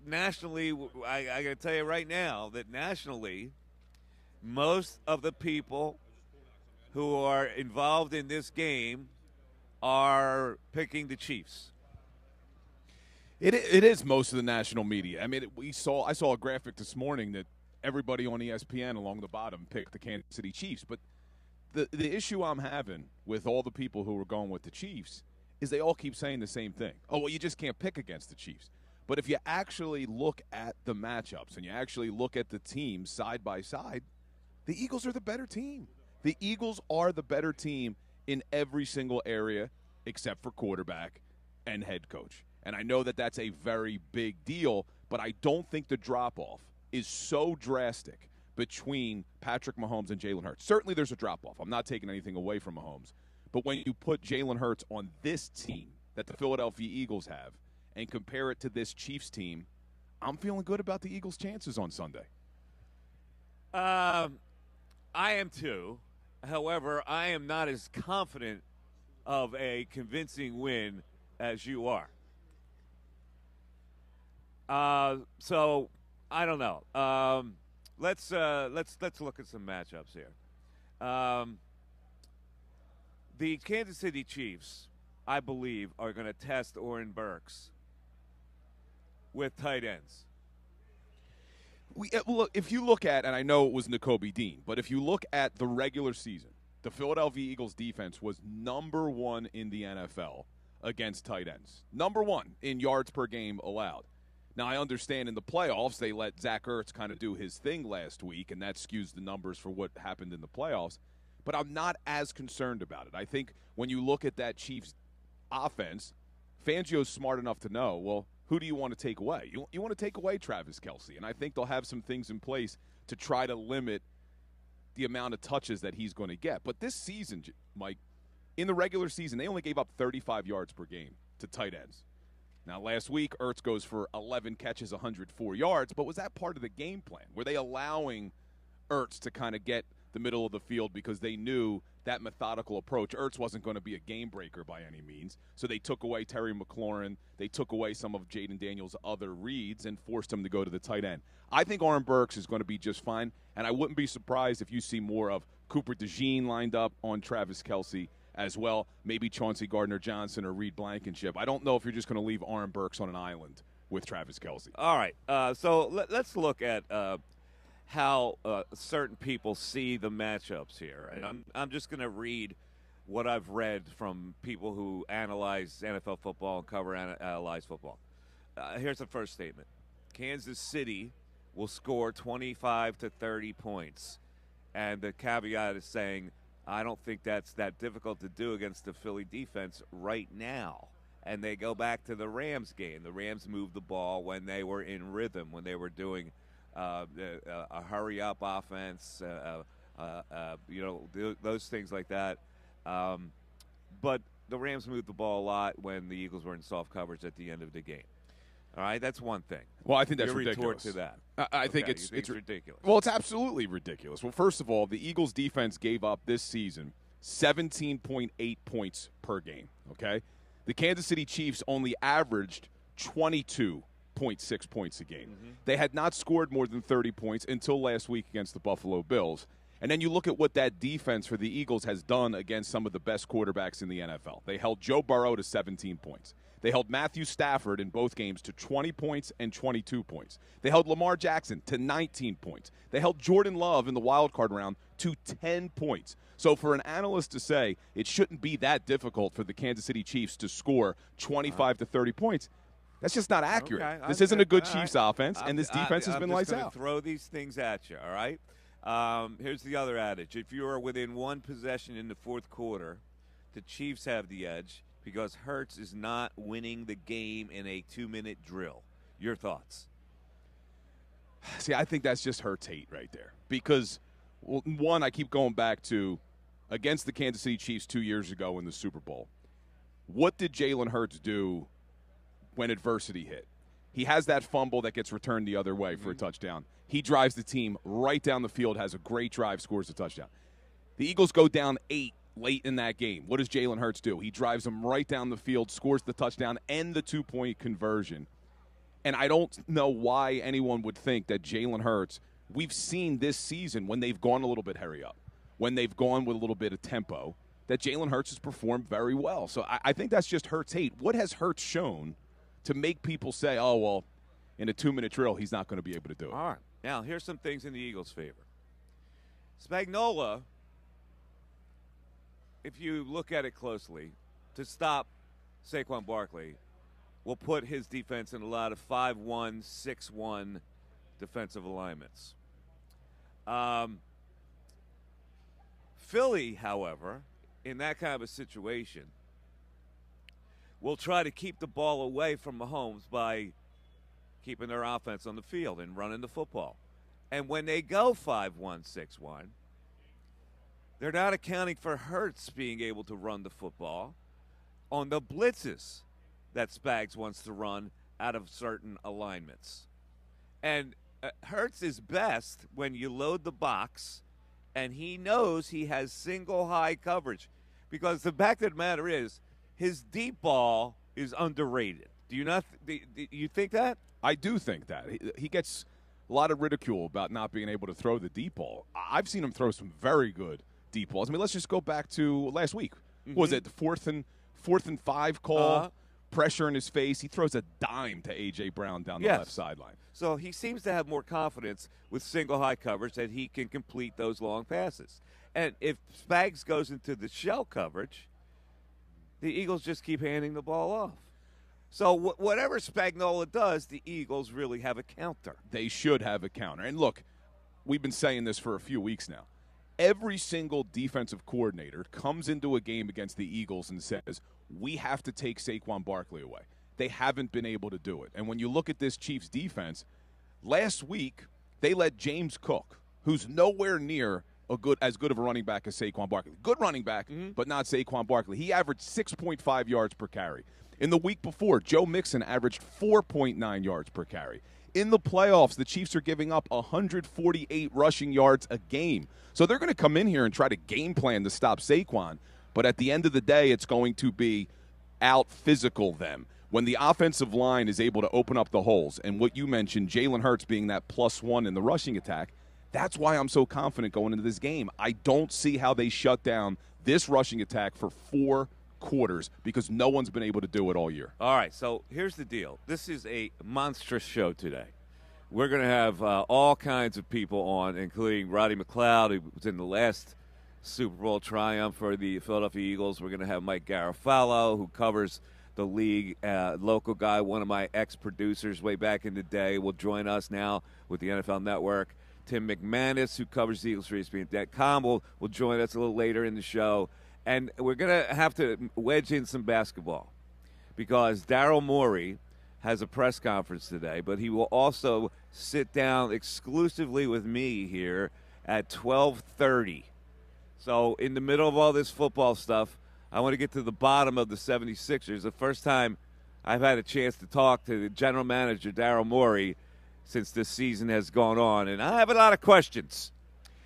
nationally, I got to tell you right now that nationally, most of the people who are involved in this game are picking the Chiefs. It is most of the national media. I mean, I saw a graphic this morning that everybody on ESPN along the bottom picked the Kansas City Chiefs. But the issue I'm having with all the people who are going with the Chiefs is they all keep saying the same thing. Oh, well, you just can't pick against the Chiefs. But if you actually look at the matchups and you actually look at the teams side by side, the Eagles are the better team. The Eagles are the better team in every single area except for quarterback and head coach. And I know that that's a very big deal, but I don't think the drop-off is so drastic between Patrick Mahomes and Jalen Hurts. Certainly there's a drop-off. I'm not taking anything away from Mahomes. But when you put Jalen Hurts on this team that the Philadelphia Eagles have and compare it to this Chiefs team, I'm feeling good about the Eagles' chances on Sunday. I am too. However, I am not as confident of a convincing win as you are. So I don't know. Let's look at some matchups here. The Kansas City Chiefs, I believe, are going to test Oren Burks with tight ends. Look, if you look at, and I know it was Nakobe Dean, but if you look at the regular season, the Philadelphia Eagles defense was number one in the NFL against tight ends. Number one in yards per game allowed. Now, I understand in the playoffs they let Zach Ertz kind of do his thing last week, and that skews the numbers for what happened in the playoffs. But I'm not as concerned about it. I think when you look at that Chiefs offense, Fangio's smart enough to know, well, who do you want to take away? You want to take away Travis Kelce, and I think they'll have some things in place to try to limit the amount of touches that he's going to get. But this season, Mike, in the regular season, they only gave up 35 yards per game to tight ends. Now, last week, Ertz goes for 11 catches, 104 yards, but was that part of the game plan? Were they allowing Ertz to kind of get the middle of the field because they knew that methodical approach? Ertz wasn't going to be a game breaker by any means, so they took away Terry McLaurin. They took away some of Jaden Daniels' other reads and forced him to go to the tight end. I think Oren Burks is going to be just fine, and I wouldn't be surprised if you see more of Cooper DeJean lined up on Travis Kelce as well, maybe Chauncey Gardner-Johnson or Reed Blankenship. I don't know if you're just going to leave Oren Burks on an island with Travis Kelce. All right, so let's look at how certain people see the matchups here. And I'm just going to read what I've read from people who analyze NFL football and cover analyze football. Here's the first statement. Kansas City will score 25 to 30 points. And the caveat is saying, I don't think that's that difficult to do against the Philly defense right now. And they go back to the Rams game. The Rams moved the ball when they were in rhythm, when they were doing a hurry-up offense, those things like that. But the Rams moved the ball a lot when the Eagles were in soft coverage at the end of the game. All right, that's one thing. Well, I think that's Your ridiculous. retort to that. I think Okay, it's ridiculous. Well, it's absolutely ridiculous. Well, first of all, the Eagles' defense gave up this season 17.8 points per game, okay? The Kansas City Chiefs only averaged 22.6 points a game. Mm-hmm. They had not scored more than 30 points until last week against the Buffalo Bills. And then you look at what that defense for the Eagles has done against some of the best quarterbacks in the NFL. They held Joe Burrow to 17 points. They held Matthew Stafford in both games to 20 points and 22 points. They held Lamar Jackson to 19 points. They held Jordan Love in the wild card round to 10 points. So for an analyst to say it shouldn't be that difficult for the Kansas City Chiefs to score 25 to 30 points, that's just not accurate. Okay, this isn't a good Chiefs offense, and this defense has been lights out. Throw these things at you, all right? Here's the other adage. If you are within one possession in the fourth quarter, the Chiefs have the edge because Hurts is not winning the game in a 2-minute drill. Your thoughts? See, I think that's just Hurts hate right there. Because, well, one, I keep going back to against the Kansas City Chiefs 2 years ago in the Super Bowl. What did Jalen Hurts do when adversity hit? He has that fumble that gets returned the other way for a touchdown. He drives the team right down the field, has a great drive, scores a touchdown. The Eagles go down 8 late in that game. What does Jalen Hurts do? He drives them right down the field, scores the touchdown and the 2-point conversion. And I don't know why anyone would think that Jalen Hurts, we've seen this season when they've gone a little bit hurry up, when they've gone with a little bit of tempo, that Jalen Hurts has performed very well. So I think that's just Hurts hate. What has Hurts shown to make people say, oh, well, in a 2-minute drill, he's not going to be able to do it? All right. Now, here's some things in the Eagles' favor. Spagnuolo, if you look at it closely, to stop Saquon Barkley, will put his defense in a lot of 5-1, 6-1 defensive alignments. Philly, however, in that kind of a situation, will try to keep the ball away from Mahomes by keeping their offense on the field and running the football. And when they go 5-1, 6-1, they're not accounting for Hurts being able to run the football on the blitzes that Spags wants to run out of certain alignments. And Hurts is best when you load the box and he knows he has single high coverage. Because the fact of the matter is, his deep ball is underrated. Do you not? Do you think that? I do think that. He gets a lot of ridicule about not being able to throw the deep ball. I've seen him throw some very good deep balls. I mean, let's just go back to last week. What was it, the fourth and 5 call? Pressure in his face. He throws a dime to A.J. Brown down the left sideline. So he seems to have more confidence with single high coverage that he can complete those long passes. And if Spags goes into the shell coverage, the Eagles just keep handing the ball off. So whatever Spagnuolo does, the Eagles really have a counter. They should have a counter. And look, we've been saying this for a few weeks now. Every single defensive coordinator comes into a game against the Eagles and says, we have to take Saquon Barkley away. They haven't been able to do it. And when you look at this Chiefs defense, last week they let James Cook, who's nowhere near as good of a running back as Saquon Barkley. Good running back, but not Saquon Barkley. He averaged 6.5 yards per carry. In the week before, Joe Mixon averaged 4.9 yards per carry. In the playoffs, the Chiefs are giving up 148 rushing yards a game. So they're going to come in here and try to game plan to stop Saquon. But at the end of the day, it's going to be out-physical them. When the offensive line is able to open up the holes, and what you mentioned, Jalen Hurts being that +1 in the rushing attack, that's why I'm so confident going into this game. I don't see how they shut down this rushing attack for 4 quarters because no one's been able to do it all year. All right, so here's the deal. This is a monstrous show today. We're going to have all kinds of people on, including Roddy McLeod, who was in the last Super Bowl triumph for the Philadelphia Eagles. We're going to have Mike Garafalo, who covers the league, local guy, one of my ex-producers way back in the day, will join us now with the NFL Network. Tim McManus, who covers the Eagles for ESPN.com, will join us a little later in the show. And we're going to have to wedge in some basketball because Daryl Morey has a press conference today, but he will also sit down exclusively with me here at 12:30. So in the middle of all this football stuff, I want to get to the bottom of the 76ers. The first time I've had a chance to talk to the general manager, Daryl Morey, since this season has gone on. And I have a lot of questions.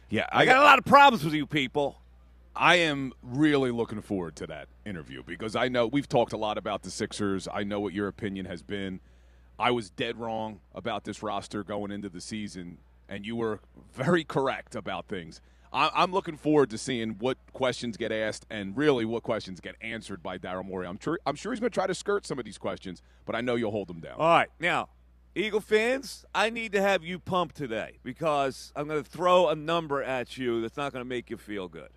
Yeah, I got a lot of problems with you people. I am really looking forward to that interview because I know we've talked a lot about the Sixers. I know what your opinion has been. I was dead wrong about this roster going into the season, and you were very correct about things. I'm looking forward to seeing what questions get asked and really what questions get answered by Daryl Morey. I'm sure he's going to try to skirt some of these questions, but I know you'll hold them down. All right. Now, Eagle fans, I need to have you pumped today because I'm going to throw a number at you that's not going to make you feel good.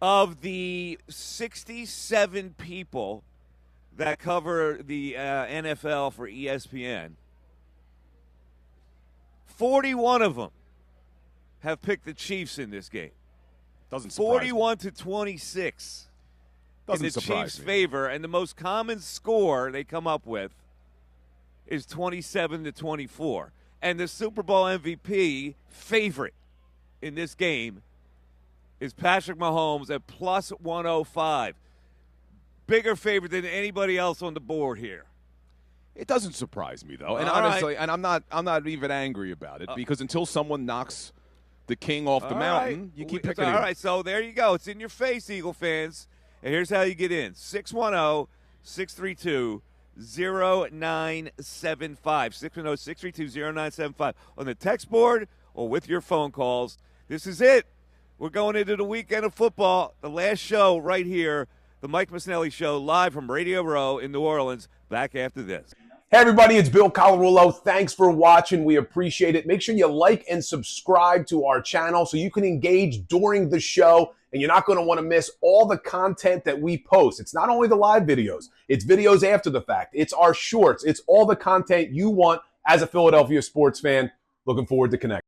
Of the 67 people that cover the NFL for ESPN, 41 of them have picked the Chiefs in this game. Doesn't surprise 41 to 26 in the Chiefs' favor, and the most common score they come up with is 27 to 24. And the Super Bowl MVP favorite in this game is Patrick Mahomes at plus 105. Bigger favorite than anybody else on the board here. It doesn't surprise me though, and honestly, and I'm not even angry about it because until someone knocks the king off the mountain, you keep picking him. All right, so there you go. It's in your face, Eagle fans. And here's how you get in. 610-632-9222. 0975. 610-632-0975. On the text board or with your phone calls. This is it. We're going into the weekend of football. The last show right here, the Mike Missanelli Show, live from Radio Row in New Orleans. Back after this. Hey, everybody, it's Bill Colarulo. Thanks for watching. We appreciate it. Make sure you like and subscribe to our channel so you can engage during the show, and you're not going to want to miss all the content that we post. It's not only the live videos. It's videos after the fact. It's our shorts. It's all the content you want as a Philadelphia sports fan. Looking forward to connecting.